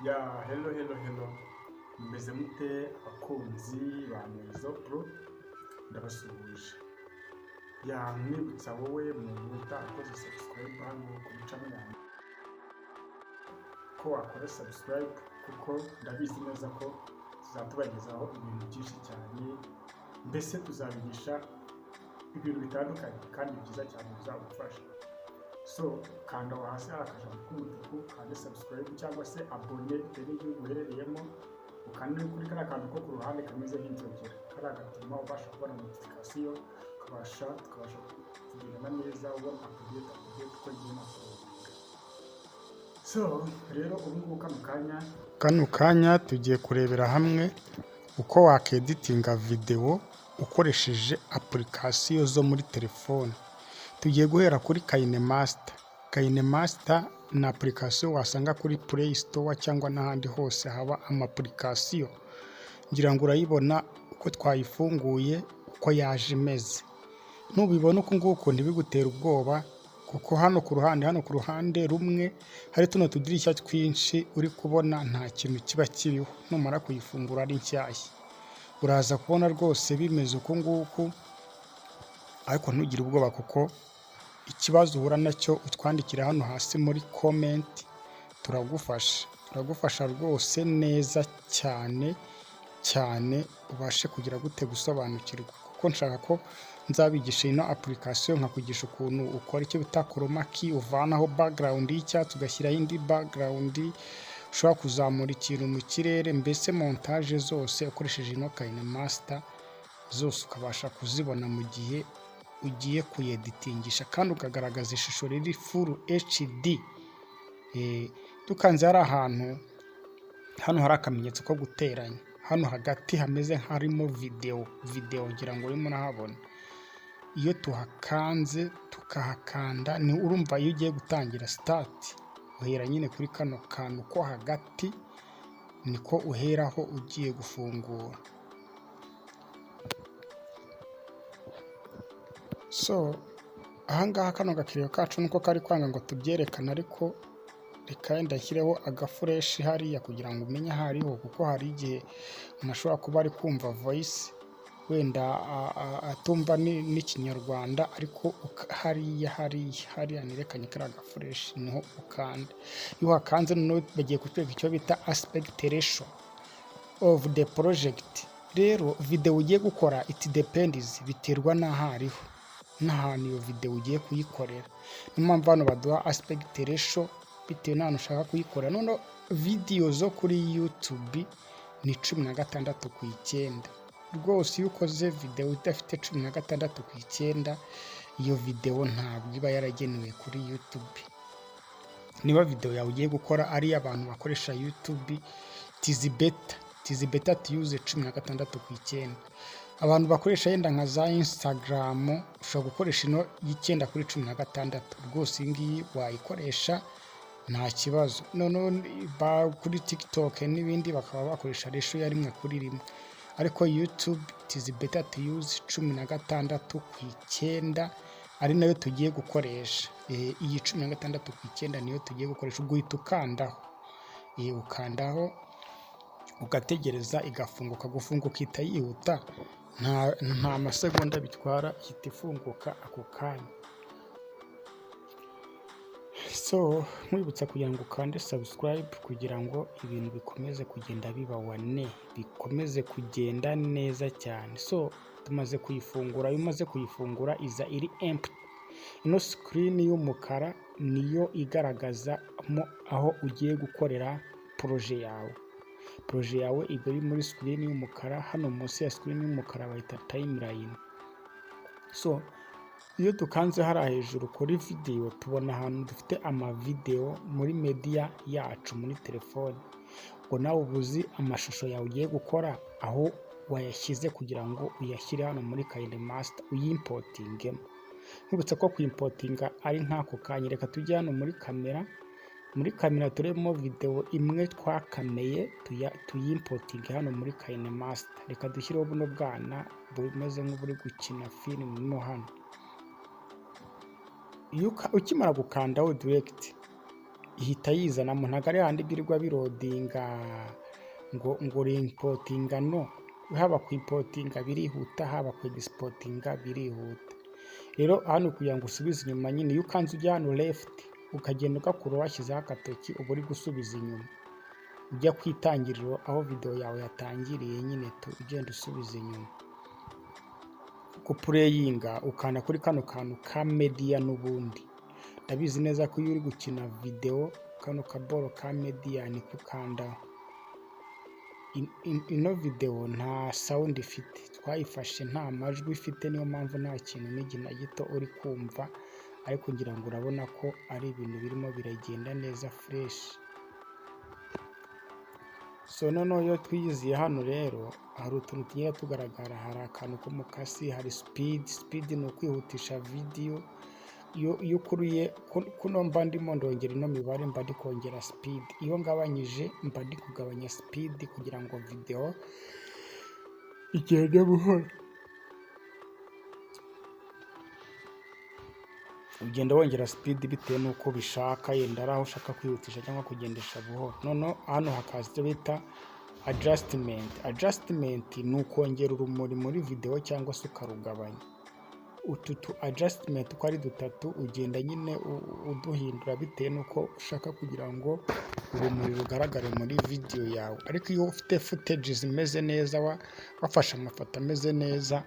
Hello. Mbese mute abakunzi ba Neza Pro ndabasuhuje. Mwibutsa wowe muntu utakoze subscribe hano kuri channel yanjye ko wakora subscribe kuko ndabizi neza ko tuzatubagezaho ibintu byinshi cyane, mbese tuzabigisha ibintu bitandukanye kandi byiza cyane bizagufasha. So kanda aho hasi hari akajambo k'umutuku kandi subscribe cyangwa se abone bitewe n'igihugu uherereyemo, ukande kuri kariya kantu ko ku ruhande kameze nk'inzogera, kariya gatuma ubasha kubona notification tukabasha kugendana neza ubona update uko ngiye nakora. So rero ubu ngubu kano kanya tugiye kurebera hamwe uko wakeditinga video ukoresheje application zo muri telefone. Tugiye guhera kuri KineMaster. KineMaster ni application wasanga kuri Play Store cyangwa n'ahandi hose haba application. Ngira ngo urayibona uko twayifunguye uko yaje imeze. Nubibona uko nguko ntibigutera ubwoba kuko hano ku ruhande rumwe hari tuno tudirishya twinshi uri kubona nta kintu kiba kiriho. Numara kuyifungura ari nshyashya uraza kubona rwose bimeze uko nguko, ariko ntugire ubwoba kuko ikibazo uhura nacyo utwandikira hano hasi muri comment, turagufasha rwose neza cyane ubashe kugira gute gusobanukirwa, kuko nshaka ko nzabigisha ino application nkakugisha ukuntu ukora icyo bita chroma key, uvanaho background y'icyatsi ugashyiraho indi background, ushobora kuzamura ikintu mu kirere, mbese montage zose ukoresheje ino KineMaster zose ukabasha kuzibona mu gihe ugiye kuyeditingisha kandi ukagaragaza ishusho riri full HD. Dukanze hari ahantu hano hari akamenyetso ko guteranya, hano hagati hameze nk'harimo video ngira ngo urimo nahabona. Iyo tuhakanze tukahakanda ni urumva iyo ugiye gutangira start uhera nyine kuri kano kantu ko hagati, niko uheraho ugiye gufungura. So ahangaha kano gakiriyo kacu nuko kari kwanga ngo tubyerekane, ariko reka ndashyireho agafureshi hariya kugira ngo umenye aho ariho, kuko hari igihe umuntu ashobora kuba ari kumva voice wenda atumva n'ikinyarwanda, ariko hariya nerekanye kari agafureshi niho ukanda. Iyo uhakanze noneho bagiye kutwereka icyo bita aspect ratio of the project. Rero video ugiye gukora it depends, biterwa n'aho ariho n'ahantu iyo video ugiye kuyikorera. Niyo mpamvu hano baduha aspect ratio bitewe n'ahantu ushaka kuyikorera. None video zo kuri YouTube ni 16:9. Rwose iyo ukoze video idafite 16:9, iyo video ntabwo iba yaragenewe kuri YouTube. Niba video yawe ugiye gukora ari abantu bakoresha YouTube, it is better to use 16:9. Abantu bakoresha yenda nka za Instagram ushobora gukoresha ino y'9 kuri 16. Rwose iyi ngiyi wayikoresha nta kibazo. None kuri TikTok n'ibindi bakaba bakoresha ratio ya 1:1, ariko YouTube it is better to use 16:9 ari nayo tugiye gukoresha. Iyi 16:9 niyo tugiye gukoresha. Ubwo uhita ukandaho ugategereza igafunguka. Gufunguka ihita yihuta, nta masegonda bitwara, ihita ifunguka ako kanya. So nkwibutsa kugira ngo ukande subscribe kugira ngo ibintu bikomeze kugenda biba bikomeze kugenda neza cyane. So tumaze kuyifungura, iyo umaze kuyifungura iza iri empty. Ino screen y'umukara niyo igaragazamo aho ugiye gukorera projet yawe iba iri muri screen y'umukara. Hano munsi ya screen y'umukara bayita timeline. So iyo dukanze hariya hejuru kuri video tubona ahantu dufite amavideo muri media yacu muri telefone. Ngo nawe ubuzi amashusho yawe ugiye gukora aho wayashyize kugira ngo uyashyire hano muri KineMaster uyimportingemo. Nkibutsa ko kuimportinga ari nk'ako kanya. Reka tujye hano muri kamera turemo video imwe twakameye tuyimportinge hano muri KineMaster. Reka dushyireho buno bwana bumeze nk'uburi gukina film no hano. Ukimara gukandaho direct ihita yizanamo, ntabwo ari handi birirwa birodinga ngo rimpotinga, no, haba ku ipotinga birihuta, haba ku egisipotinga birihuta. Rero hano kugira ngo usubize inyuma nyine, iyo ukanze ujya hano left ukagenda ugakura washyizeho agatoki, uba uri gusubiza inyuma ujya ku itangiriro aho video yawe yatangiriye, nyine ugenda usubiza inyuma. Kupureyinga ukanda kuri kano kantu ka media, n'ubundi ndabizi neza ko iyo uri gukina video kano kaboro ka media ni kukandaho. Ino video nta sound ifite, twayifashe nta majwi ifite, niyo mpamvu nta kintu n'igina gito uri kumva, ariko ngira ngo urabona ko ari ibintu birimo biragenda neza fresh. So noneho iyo twiyiziye hano rero hari utuntu tugiye tugaragara, hari akantu k'umukasi, hari speed ni ukwihutisha video. Iyo ukuruye kuno mba ndimo ndongera ino mibare, mba ndi kongera speed, iyo ngabanyije mba ndi kugabanya speed kugira ngo video igende buhoro. Ugenda wongera speed bitewe n'uko bishaka, yenda ari aho ushaka kwihutisha cyangwa kugendesha buhoro. Noneho hano hakaza icyo bita adjustment ni ukongera urumuri muri video cyangwa se ukarugabanya. Utu adjustment uko ari dutatu ugenda nyine uduhindura bitewe n'uko ushaka kugira ngo urumuri rugaragare muri video yawe. Ariko iyo ufite footage zimeze neza, wafashe amafoto ameze neza,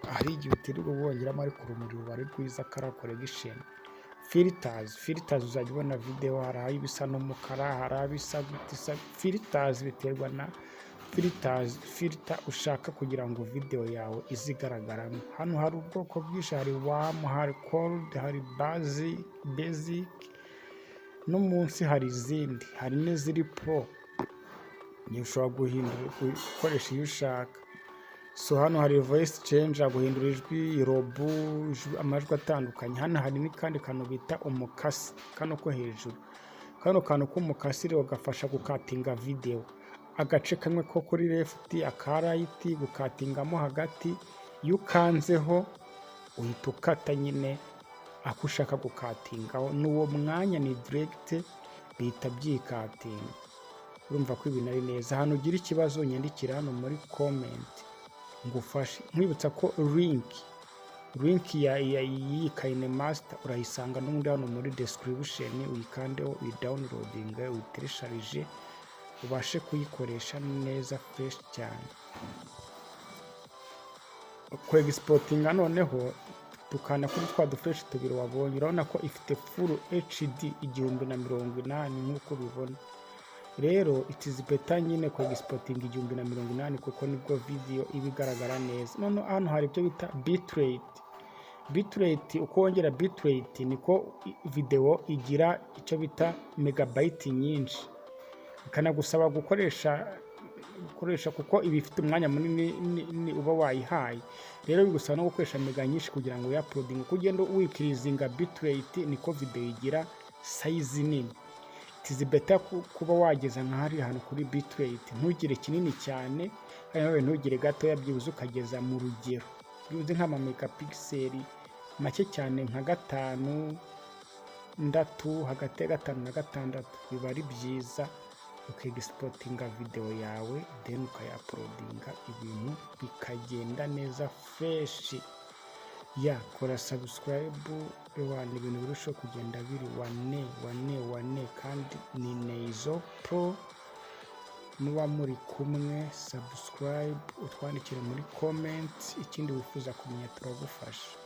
hari igihe utirirwa wongeramo ariko urumuri ruba ari rwiza, color correction. Filters uzajya ubona video hari aho ibisa n'umukara, hari abisa gutisa. Filters biterwa na filter ushaka kugira ngo video yawe izigaragaramo. Hano hari ubwoko bwinshi, hari warm, hari cold, hari basic, no munsi hari izindi, hari n'iziri pro, ni ushobora guhindura ukoresha iyo ushaka. So hano hari voice changer, guhindura ijwi, robo, amajwi atandukanye. Hano hari n'ikandi kantu bita umukasi, kano ko hejuru. Kano kantu k'umukasi rero gafasha gukatinga video, agace kamwe ko kuri left, aka right gukatingamo hagati. Iyo ukanzeho uhita ukata nyine ako ushaka gukatingaho, n'uwo mwanya ni direct bihita byikatinga. Urumva ko ibintu ari neza. Hano ugira ikibazo nyandikira hano muri comment ngufashe. Nkwibutsa ko link ya KineMaster urayisanga n'undi hano muri description, uyikandeho, uyidownloading, uyiteresharije, ubashe kuyikoresha neza fresh cyane. Ku exportinga noneho tukana kuri twa dufresh tubiri wabonye, urabona ko ifite full HD 1080 nk'uko ubibona. Rero it is better nyine ku exporting 1080 kuko nibwo video ibigaragara neza. None hano hari ibyo bita bitrate. Uko wongera bitrate niko video igira icyo bita megabyte nyinshi. Kanagusaba gukoresha kuko ibi ifite umwanya munini uba wayihaye. Rero bigusaba no gukoresha mega nyinshi kugira ngo uploading. Kugenda wikirizinga bitrate niko video igira size nini. It is better kuba wageza nk'ahari hano kuri bitrate, ntugire kinini cyane kandi ntugire gatoya, byibuze ukageza mu rugero, byibuze nk'ama megapixel make cyane nka 5, 6, hagati ya 5 na 6 biba ari byiza. Exportinga video yawe then ukayaploadinga, ibintu bikagenda neza fresh. Kora subscribe ewana, ibintu birushaho kugenda biri wane kandi ni Neizo Pro. Muba muri kumwe, subscribe, utwandikire muri comment ikindi wifuza kumenya, turagufasha.